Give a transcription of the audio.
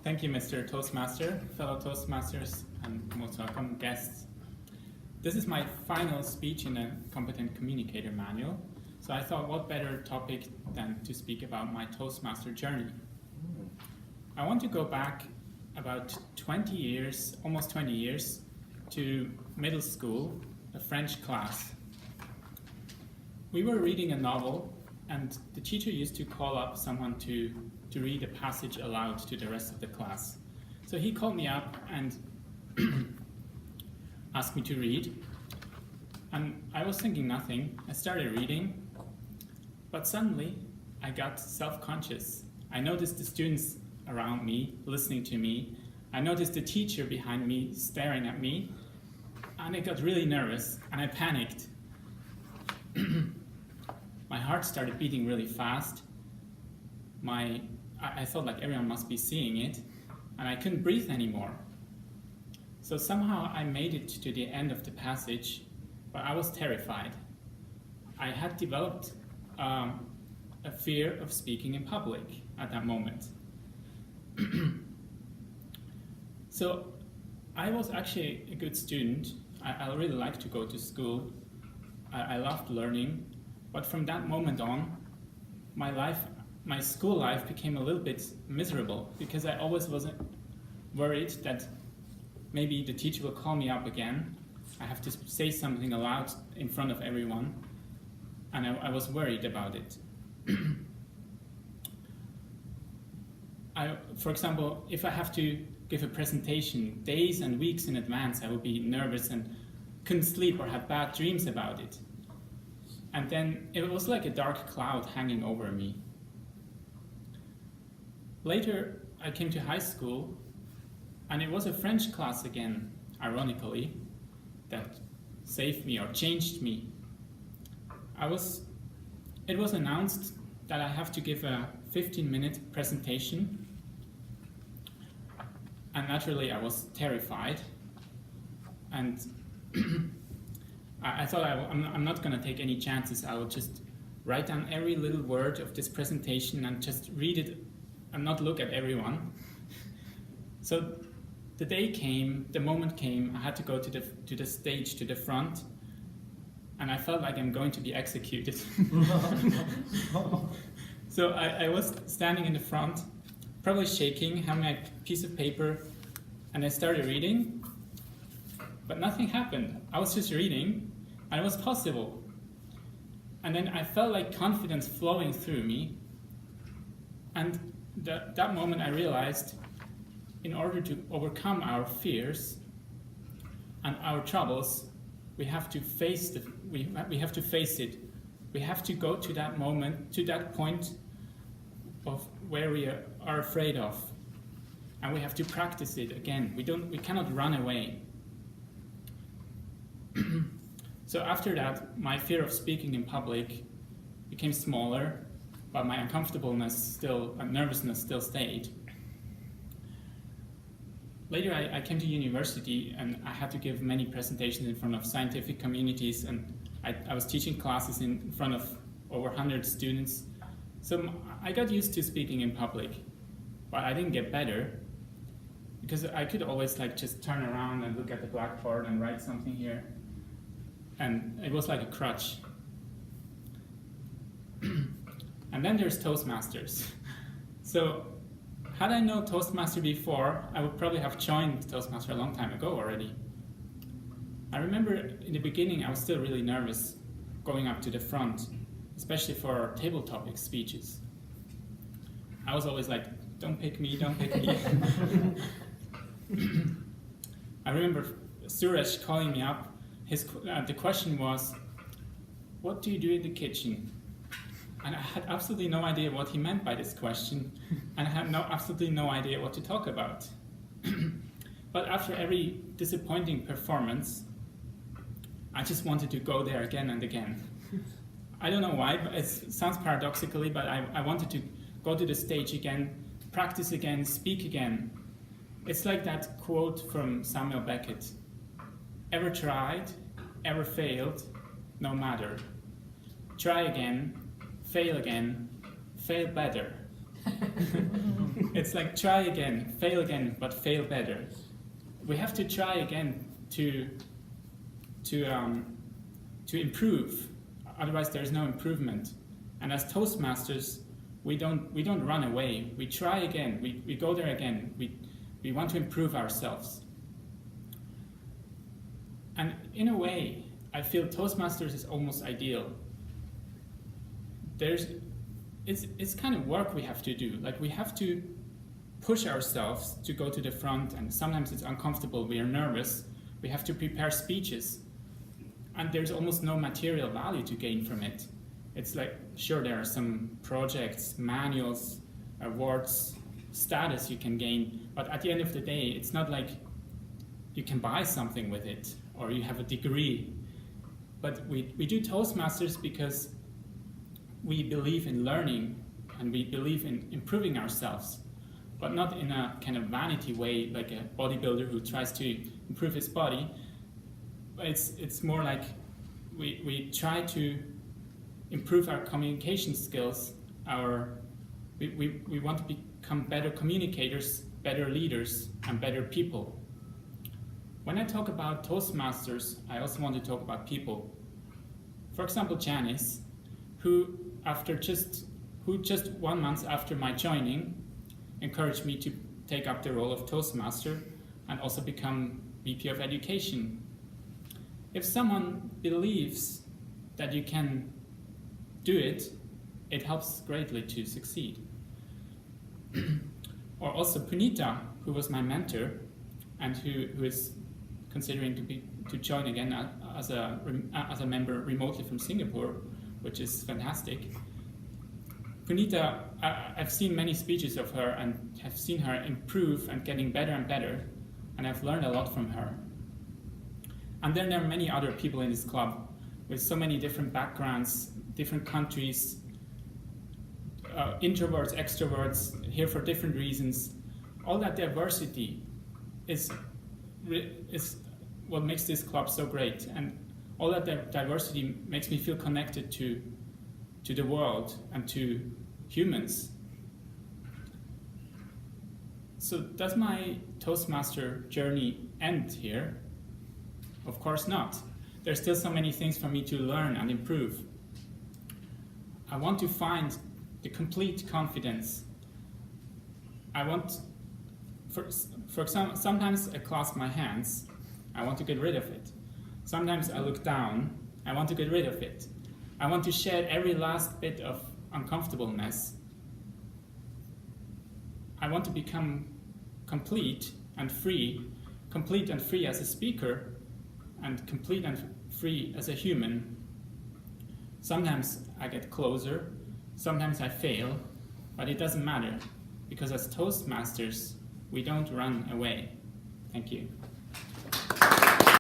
Thank you, Mr. Toastmaster, fellow Toastmasters, and most welcome guests. This is my final speech in a Competent Communicator manual, so I thought what better topic than to speak about my Toastmaster journey. I want to go back about 20 years, almost 20 years, to middle school, a French class. We were reading a novel, and the teacher used to call up someone to read a passage aloud to the rest of the class. So he called me up and asked me to read. And I was thinking nothing. I started reading, but suddenly I got self-conscious. I noticed the students around me listening to me. I noticed the teacher behind me staring at me, and I got really nervous and I panicked. My heart started beating really fast. I thought like everyone must be seeing it, and I couldn't breathe anymore. So somehow I made it to the end of the passage, but I was terrified. I had developed a fear of speaking in public at that moment. So I was actually a good student. I really liked to go to school. I loved learning, but from that moment on, my school life became a little bit miserable because I always was worried that maybe the teacher will call me up again. I have to say something aloud in front of everyone, and I was worried about it. For example, if I have to give a presentation days and weeks in advance, I would be nervous and couldn't sleep or have bad dreams about it. And then it was like a dark cloud hanging over me. Later, I came to high school, and it was a French class again, ironically, that saved me or changed me. It was announced that I have to give a 15-minute presentation, and naturally I was terrified, and I thought I'm not going to take any chances. I would just write down every little word of this presentation and just read it and not look at everyone. So the day came, the moment came, I had to go to the stage, to the front, and I felt like I'm going to be executed. So I was standing in the front, probably shaking, having my piece of paper, and I started reading, but nothing happened. I was just reading, and it was possible. And then I felt like confidence flowing through me, and that moment I realized in order to overcome our fears and our troubles, we have to face it. We have to go to that moment, to that point of where we are afraid of, and we have to practice it again. We cannot run away. So after that, my fear of speaking in public became smaller, but my uncomfortableness and nervousness still stayed. Later, I came to university, and I had to give many presentations in front of scientific communities, and I was teaching classes in front of over 100 students. So I got used to speaking in public, but I didn't get better, because I could always just turn around and look at the blackboard and write something here, and it was like a crutch. And then there's Toastmasters. So had I known Toastmaster before, I would probably have joined Toastmaster a long time ago already. I remember in the beginning I was still really nervous going up to the front, especially for table topic speeches. I was always like, don't pick me, don't pick me. I remember Suresh calling me up. The question was, what do you do in the kitchen? And I had absolutely no idea what he meant by this question, and I had absolutely no idea what to talk about. But after every disappointing performance, I just wanted to go there again and again. I don't know why, but it sounds paradoxically, but I wanted to go to the stage again, practice again, speak again. It's like that quote from Samuel Beckett: ever tried, ever failed, no matter. Try again, fail better. It's like try again, but fail better. We have to try again to improve. Otherwise, there's no improvement. And as Toastmasters, we don't run away. We try again. We go there again. We want to improve ourselves. And in a way, I feel Toastmasters is almost ideal. It's kind of work we have to do. Like we have to push ourselves to go to the front, and sometimes it's uncomfortable. We are nervous. We have to prepare speeches, and there's almost no material value to gain from it. It's like, sure, there are some projects, manuals, awards, status you can gain, but at the end of the day, it's not like you can buy something with it or you have a degree. But we do Toastmasters because we believe in learning and we believe in improving ourselves, but not in a kind of vanity way, like a bodybuilder who tries to improve his body. It's more like we try to improve our communication skills. We want to become better communicators, better leaders, and better people. When I talk about Toastmasters, I also want to talk about people. For example, Janice, who just 1 month after my joining encouraged me to take up the role of Toastmaster and also become VP of Education. If someone believes that you can do it, it helps greatly to succeed. Or also Punita, who was my mentor and who is considering to join again as a member remotely from Singapore, which is fantastic. Punita, I've seen many speeches of her and have seen her improve and getting better and better, and I've learned a lot from her. And then there are many other people in this club with so many different backgrounds, different countries, introverts, extroverts, here for different reasons. All that diversity is what makes this club so great, and all that diversity makes me feel connected to the world and to humans. So does my Toastmaster journey end here? Of course not. There's still so many things for me to learn and improve. I want to find the complete confidence. I want, for example, sometimes I clasp my hands. I want to get rid of it. Sometimes I look down. I want to get rid of it. I want to shed every last bit of uncomfortableness. I want to become complete and free as a speaker, and complete and free as a human. Sometimes I get closer, sometimes I fail, but it doesn't matter, because as Toastmasters, we don't run away. Thank you.